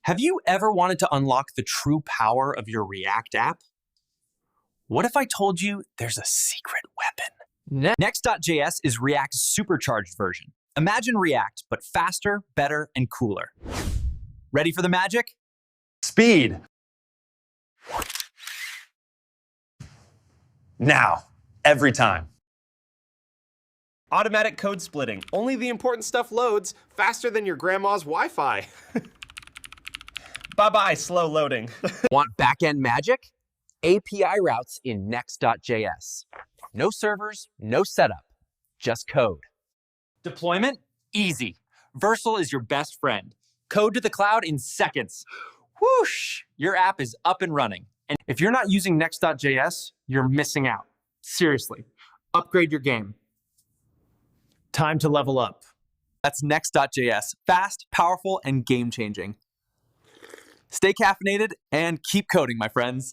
Have you ever wanted to unlock the true power of your React app? What if I told you there's a secret weapon? Next.js is React's supercharged version. Imagine React, but faster, better, and cooler. Ready for the magic? Speed. Now, every time. Automatic code splitting. Only the important stuff loads faster than your grandma's Wi-Fi. Bye-bye, slow loading. Want backend magic? API routes in Next.js. No servers, no setup, just code. Deployment? Easy. Vercel is your best friend. Code to the cloud in seconds. Whoosh! Your app is up and running. And if you're not using Next.js, you're missing out. Seriously, upgrade your game. Time to level up. That's Next.js. Fast, powerful, and game-changing. Stay caffeinated and keep coding, my friends.